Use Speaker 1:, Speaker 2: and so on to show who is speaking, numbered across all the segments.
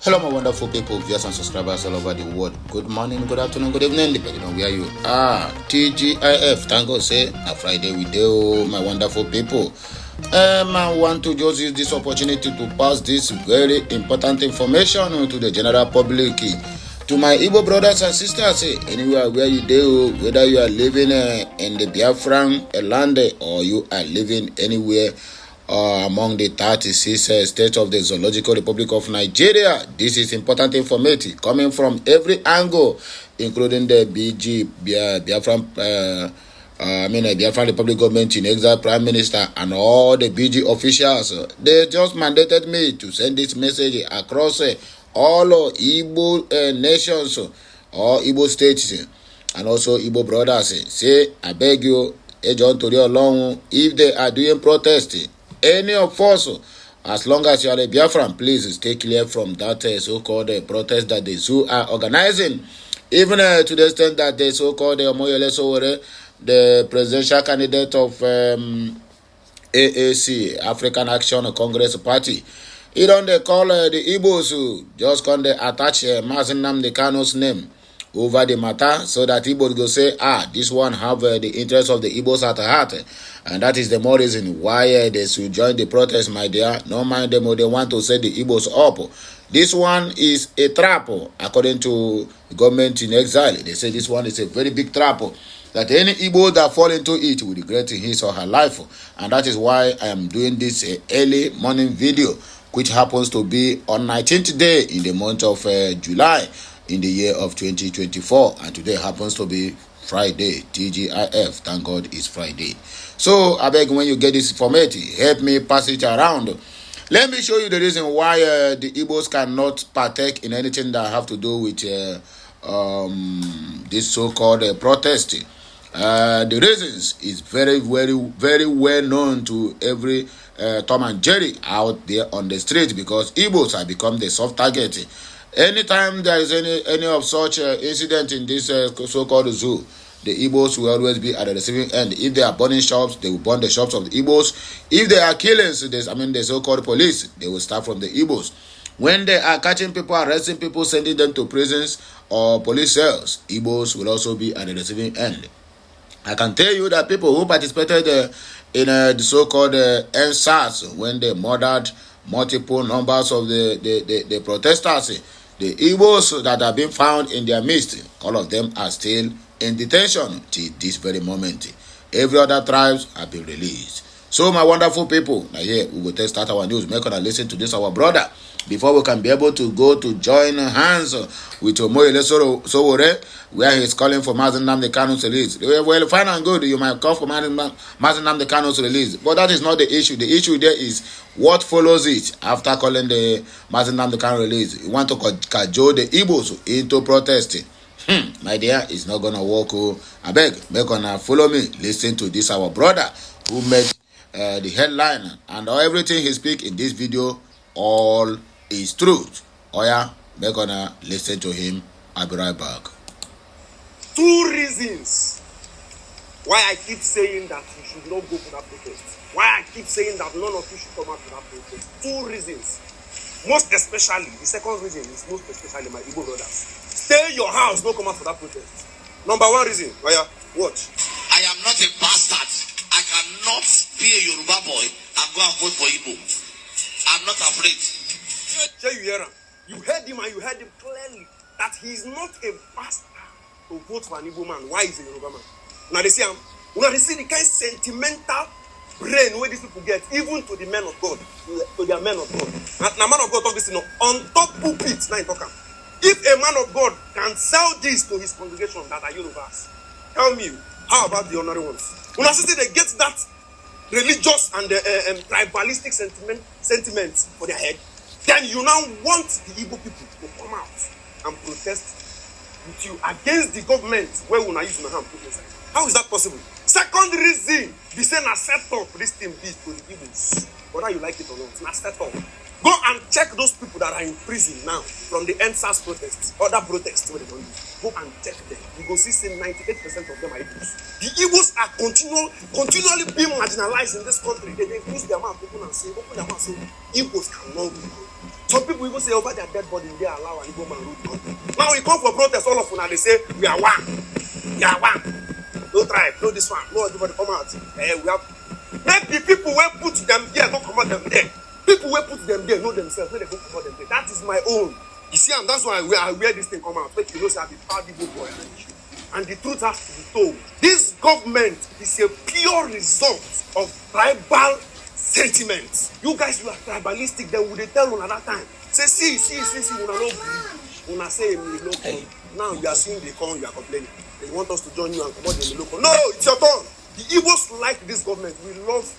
Speaker 1: Hello, my wonderful people, viewers and subscribers all over the world. Good morning, good afternoon, good evening, depending on where you are. TGIF, thank God, say a Friday we do, my wonderful people. I want to just use this opportunity to pass this very important information to the general public. To my Igbo brothers and sisters, anywhere where you do, whether you are living in the Biafran land or you are living anywhere among the 36 states of the Zoological Republic of Nigeria. This is important information coming from every angle, including the Biafran Republic government in exile, Prime Minister, and all the BG officials. They just mandated me to send this message across all Igbo nations or Igbo states and also Igbo brothers. Say, I beg you, John Tori along, if they are doing protest, any of us, as long as you are a Biafran, please stay clear from that so-called protest that the zoo are organizing. Even to the extent that the so-called Omoyele Sowore, the presidential candidate of AAC, African Action Congress Party, he don't call the Igbos who just can attach Mazen Nnamdi Kanu's name over the matter so that Igbos go say, this one have the interest of the Igbos at heart. And that is the more reason why they should join the protest, my dear. No mind them, they want to set the Igbos up. This one is a trap, according to the government in exile. They say this one is a very big trap, that any Igbo that fall into it will regret his or her life. And that is why I am doing this early morning video, which happens to be on 19th day in the month of July in the year of 2024. And today happens to be Friday, TGIF. Thank God it's Friday. So I beg, when you get this information, help me pass it around. Let me show you the reason why the Igbos cannot partake in anything that have to do with this so-called protest. The reasons is very, very, very well known to every Tom and Jerry out there on the street, because Igbos have become the soft target. Anytime there is any of such incident in this so-called zoo, the Igbos will always be at the receiving end. If they are burning shops, they will burn the shops of the Igbos. If they are killings, the so-called police, they will start from the Igbos. When they are catching people, arresting people, sending them to prisons or police cells, Igbos will also be at the receiving end. I can tell you that people who participated in the so-called NSAS, when they murdered multiple numbers of the protesters, the Igbos that have been found in their midst, all of them are still in detention till this very moment. Every other tribes have been released. So my wonderful people, now here we will start our news. Make sure listen to this, our brother, before we can be able to go to join hands with Omoyele Sowore, where he is calling for Mazen Nnamdi Kanu's release. Well, fine and good, you might call for Mazen Nnamdi Kanu's release, but that is not the issue. The issue there is what follows it after calling the Mazen Nnamdi Kanu release. You want to cajole the Igbos into protesting. My dear, it's not gonna work. I beg, make gonna follow me. Listen to this, our brother who made the headline, and everything he speak in this video, all is truth. make gonna listen to him. I'll be right back.
Speaker 2: 2 reasons why I keep saying that you should not go for that protest. Why I keep saying that none of you should come out for that protest. 2 reasons. Most especially, the second reason is most especially my Igbo brothers. Stay in your house, don't come out for that protest. Number 1 reason, watch.
Speaker 3: I am not a bastard. I cannot be a Yoruba boy and go and vote for Igbo. I'm not afraid.
Speaker 2: You hear him? You heard him and you heard him clearly that he is not a bastard to vote for an Igbo man. Why is he a Yoruba man? Now they see him. Now they see the kind of sentimental brain where these people get, even to the men of God, to their men of God. And now man of God talk this, on top pulpit. Now talk. If a man of God can sell this to his congregation that are Yorubas, tell me, how about the honorary ones? When I see they get that religious and tribalistic sentiment for their head, then you now want the Igbo people to come out and protest with you against the government where we use my hand put inside. How is that possible? Second reason, the same as set up this thing be to the Igbos, whether you like it or not. Now set up. Go and check those people that are in prison now from the NSAS protests, other protests where they don't do. Go and check them. You go see 98% of them are Igbos. The Igbos are continually being marginalized in this country. They close their mouth, open their mouth, say Igbos cannot be. Some people even say over their dead body, they allow an Igbo man to come. Now we come for protest, all of them, and they say, we are one. We are one. No tribe, no this one, no everybody come out. We have. Let the people who put them there, don't come out them there. People who put them there know themselves, when they go come out them there. That is my own. You see, and that's why I wear this thing come out. Make you know, say I be proud Igbo boy. And the truth has to be told. This government is a pure result of tribal sentiments. You guys, you are tribalistic. Then would they tell you at that time? Say, see, una no agree. Una say me no come. Now you are seeing they come, you are complaining. They want us to join you and come out in the local. No, it's your turn. The Igbos like this government. We love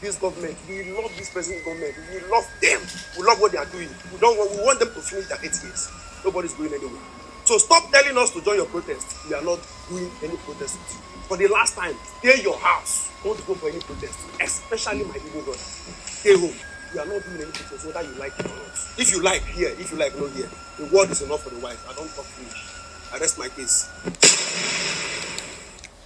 Speaker 2: this government. We love this present government. We love them. We love what they are doing. We want them to finish their 8 years. Nobody's going anywhere. So stop telling us to join your protest. We are not doing any protest with you. For the last time, stay in your house. Don't go for any protest, especially my Igbo brothers. Stay home. We are not doing any protest, whether you like it or not. If you like, here. If you like, not here. The word is enough for the wife. I don't talk finish. I rest my case.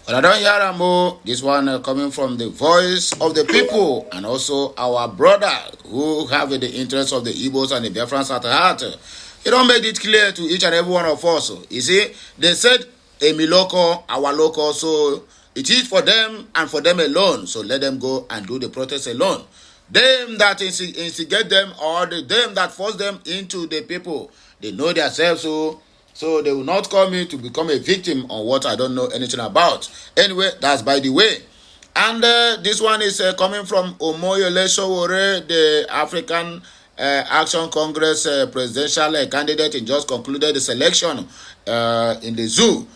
Speaker 1: Well, I don't hear them. This one coming from the voice of the people and also our brother who have the interests of the Igbos and the BIAFRANS at heart. He don't make it clear to each and every one of us. You see, they said, Emi local, our local, so it is for them and for them alone. So let them go and do the protest alone. Them that instigate them or them that force them into the people, they know themselves, so they will not call me to become a victim on what I don't know anything about. Anyway, that's by the way. And this one is coming from Omoyele Sowore, the African Action Congress presidential candidate. He just concluded the selection in the zoo.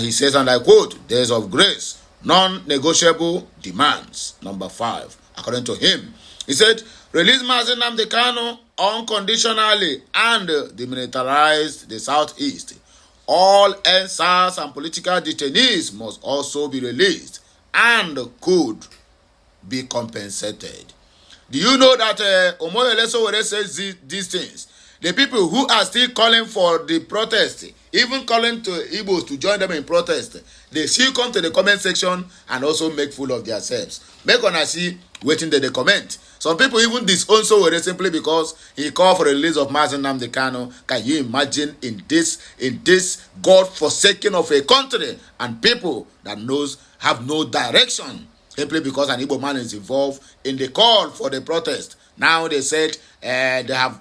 Speaker 1: He says, and I quote, days of grace, non-negotiable demands, number 5. According to him, he said, release Mazi Nnamdi Kanu unconditionally and demilitarize the southeast. All NSAS and political detainees must also be released and could be compensated. Do you know that Omoyele Sowore says these things? The people who are still calling for the protest, even calling to Igbos to join them in protest, they still come to the comment section and also make fool of themselves. Make una see waiting they comment. Some people even disown Sowore simply because he called for the release of Mazi Nnamdi Kanu. Can you imagine in this God-forsaken of a country and people that have no direction simply because an Igbo man is involved in the call for the protest? Now they said Omoyele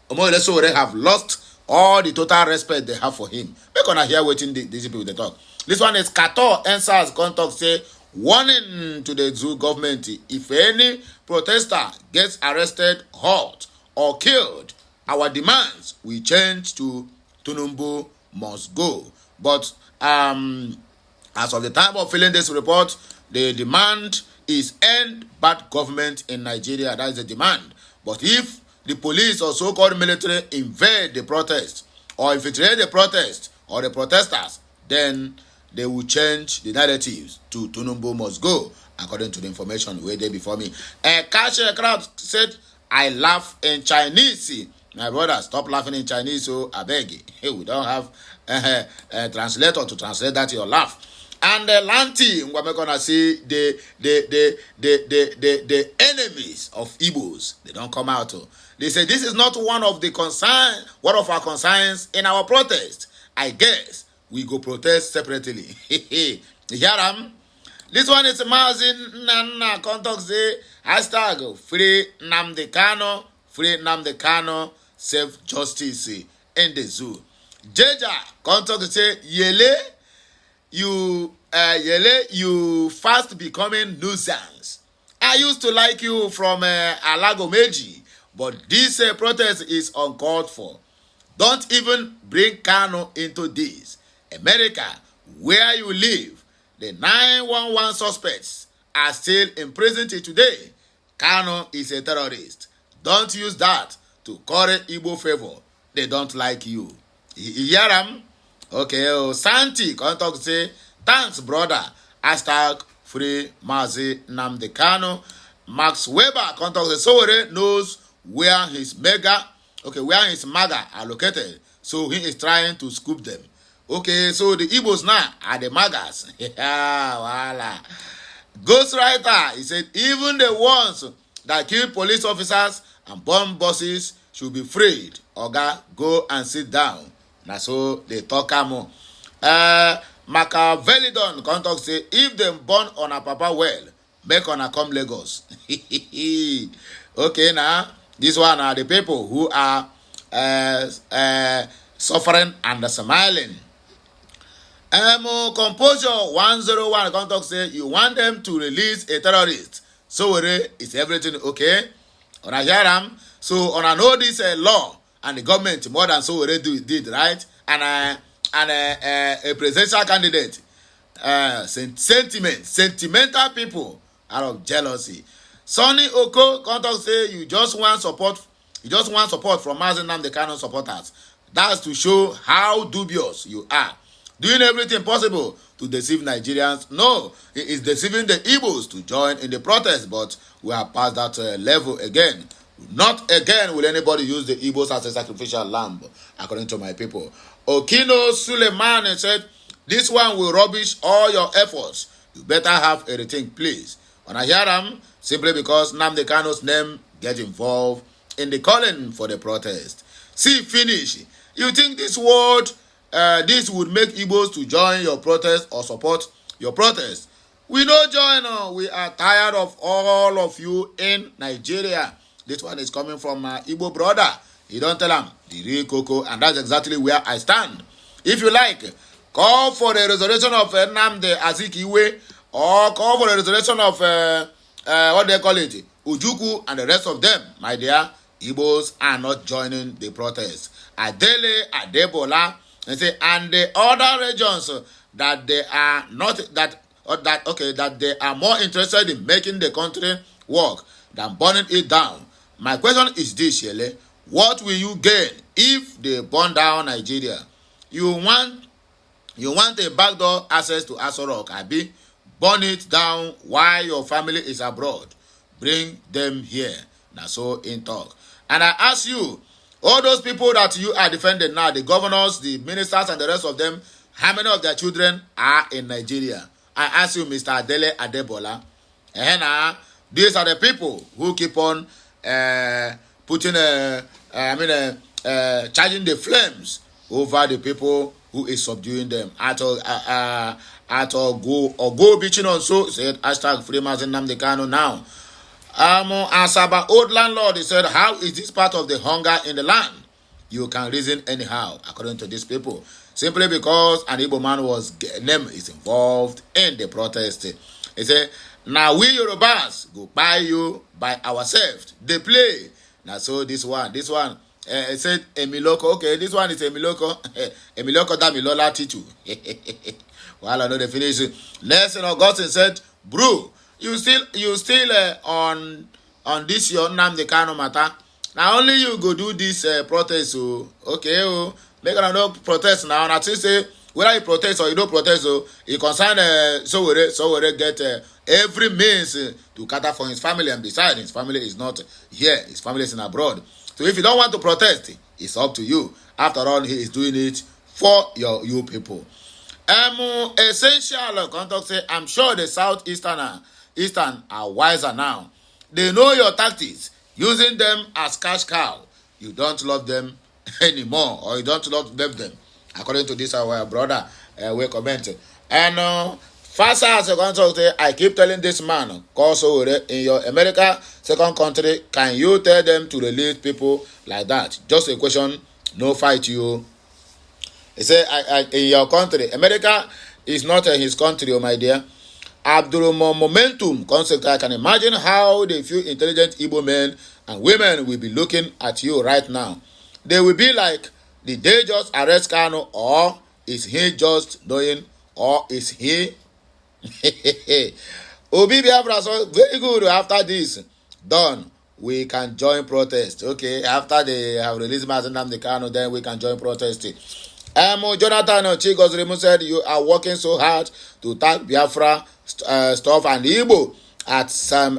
Speaker 1: Sowore have lost all the total respect they have for him. We're gonna hear waiting these people they talk. This one is Kato NSAS contact say, warning to the zoo government, if any protester gets arrested, hurt, or killed, our demands will change to Tinubu must go. But as of the time of filling this report, the demand is end bad government in Nigeria. That is the demand. But if the police or so-called military invade the protest or infiltrate the protest or the protesters, then they will change the narratives to Tinubu must go, according to the information way there before me. Cash Crowd said, I laugh in Chinese. My brother, stop laughing in Chinese, so I beg you. Hey, we don't have a translator to translate that your laugh. And Lanti, we're gonna see the enemies of Igbos. They don't come out. They say this is not one of our concerns in our protest. I guess we go protest separately. You hear them? This one is Mazi Nnamdi contact say hashtag free Nnamdi Kanu, save justice in the zoo. Jeja contact say you fast becoming nuisance. I used to like you from Alagomeji, but this protest is uncalled for. Don't even bring Kanu into this. America, where you live, the 911 suspects are still in prison till today. Kanu is a terrorist. Don't use that to curry Igbo favor. They don't like you. You hear them? Okay, Santi contact say, thanks brother. Hashtag free Mazi Nnamdi Kanu. Max Weber contact say, Sowore knows where his MAGA are located. So he is trying to scoop them. Okay, so the Igbos now are the MAGAs. Yeah, voila. Ghostwriter, he said, even the ones that kill police officers and bomb bosses should be freed. Oga, go and sit down. Na so they talk am. Machiavelli don come talk say if dem born on a papa well, make una come Lagos. Okay, now this one are the people who are suffering and smiling. Composure 101 come talk say you want them to release a terrorist. So is everything okay? Una hear am? So una know this law and the government more than so did, right? And a presidential candidate, sentimental people out of jealousy. Sonny Oko come talk say you just want support from Mazi Nnamdi Kanu supporters. That's to show how dubious you are. Doing everything possible to deceive Nigerians. No, he is deceiving the Igbos to join in the protest, but we are past that level again. Not again will anybody use the Igbos as a sacrificial lamb, according to my people. Okino Suleiman said, this one will rubbish all your efforts. You better have a rethink, please. When I hear them, simply because Nnamdi Kanu's name get involved in the calling for the protest. See, finish. You think this would make Igbos to join your protest or support your protest? We no join. We are tired of all of you in Nigeria. This one is coming from my Igbo brother. He don't tell him the real cocoa, and that's exactly where I stand. If you like, call for the resurrection of Nnamdi Azikiwe, or call for the resurrection of what they call it, Ujuku, and the rest of them. My dear, Igbos are not joining the protest. Adele, Adebola, and the other regions that they are not that they are more interested in making the country work than burning it down. My question is this, Shele. What will you gain if they burn down Nigeria? You want a backdoor access to Aso Rock, abi? Burn it down while your family is abroad. Bring them here. That's so in talk. And I ask you, all those people that you are defending now, the governors, the ministers, and the rest of them, how many of their children are in Nigeria? I ask you, Mr. Adele Adebola. These are the people who keep on charging the flames over the people who is subduing them. Go bitching on so said hashtag free Mazi Nnamdi Kanu now. Asaba old landlord, he said, how is this part of the hunger in the land? You can reason anyhow, according to these people. Simply because an Igbo man name is involved in the protest. He said, now we Yorubas go buy you by ourselves. They play. Now so this one, it said Emiloko. Okay, this one is Emiloko. Emiloko Damilola Titu. Well, I know they finish. Nelson Augustine said, bro, you still on this your Nnamdi Kanu matter. Now only you go do this protest. Okay, make another protest now. And I say whether you protest or you don't protest, you concern so we get every means to cater for his family, and besides, his family is not here. His family is in abroad. So if you don't want to protest, it's up to you. After all, he is doing it for you people. Essential contact say, I'm sure the Southeastern are wiser now. They know your tactics, using them as cash cow. You don't love them anymore, or you don't love them. According to this, our brother, we commented. And fast as a contact, I keep telling this man, also in your America, second country, can you tell them to release people like that? Just a question, no fight you. He said, in your country, America is not his country, oh my dear. Abdul Momentum concept, I can imagine how the few intelligent Igbo men and women will be looking at you right now. They will be like, did they just arrest Kanu, or is he just doing, or is he? Obi BIAFRANS, so very good. After this done, we can join protest. Okay, after they have released Mazi Nnamdi Kanu, then we can join protest. Jonathan Chigozrimu said, you are working so hard to tag Biafra stuff and Igbo at same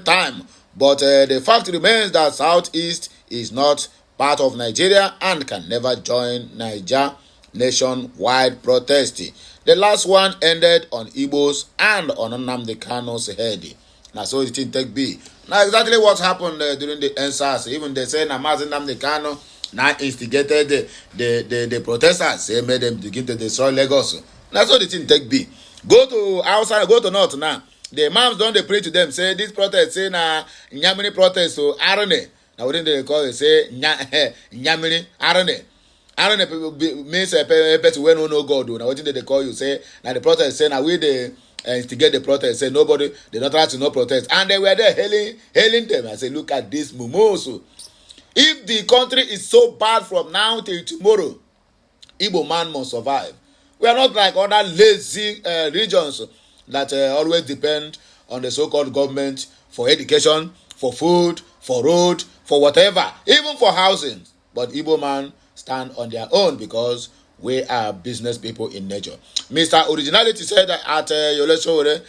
Speaker 1: time, but the fact remains that Southeast is not part of Nigeria and can never join Niger nationwide protest. The last one ended on Igbos and on Nnamdi Kanu's head. Now so it take be. Now exactly what happened during the NSAS. Even they say Namazin Namdekano now instigated the protesters. They made them begin to destroy Lagos. That's what the thing take be. Go to outside, go to north now. The imams don't they pray to them. Say this protest, say na Nyamini protest so RNING. Now what they call it? Say Nyamini RNING. RNING means a person when no God. Now what they call you? Say now the protest say now we the instigate the protest. Say nobody, they don't try to no protest, and they were there hailing them. I say look at this mumoso. If the country is so bad from now till tomorrow, Igbo man must survive. We are not like other lazy regions that always depend on the so-called government for education, for food, for road, for whatever, even for housing. But Igbo man stand on their own because we are business people in nature. Mr. Originality said that at Yolesowore,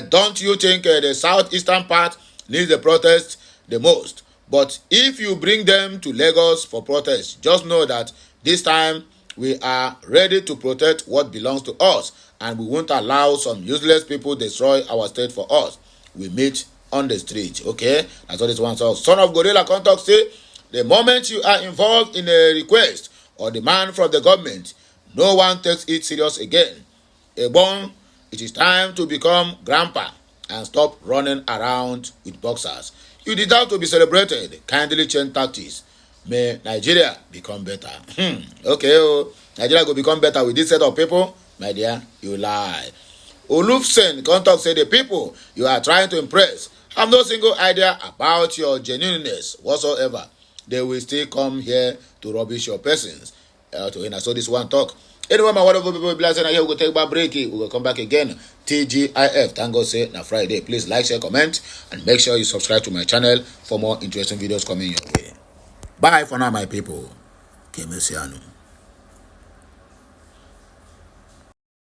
Speaker 1: don't you think the southeastern part needs the protest the most? But if you bring them to Lagos for protest, just know that this time we are ready to protect what belongs to us, and we won't allow some useless people destroy our state for us. We meet on the street. Okay, that's what this one says. Son of Gorilla Contact say, the moment you are involved in a request or demand from the government, no one takes it serious again. Ebon, it is time to become grandpa and stop running around with boxers. You deserve to be celebrated. Kindly change tactics. May Nigeria become better. Okay, Nigeria will become better with this set of people. My dear, you lie. Olufsen Contact say the people you are trying to impress have no single idea about your genuineness whatsoever. They will still come here to rubbish your persons. So this one talk. Anyway, my wonderful people, blessed, and here we go take back break. We will come back again. TGIF. Thank God say na Friday. Please like, share, comment, and make sure you subscribe to my channel for more interesting videos coming your way. Bye for now, my people. Kemesiano.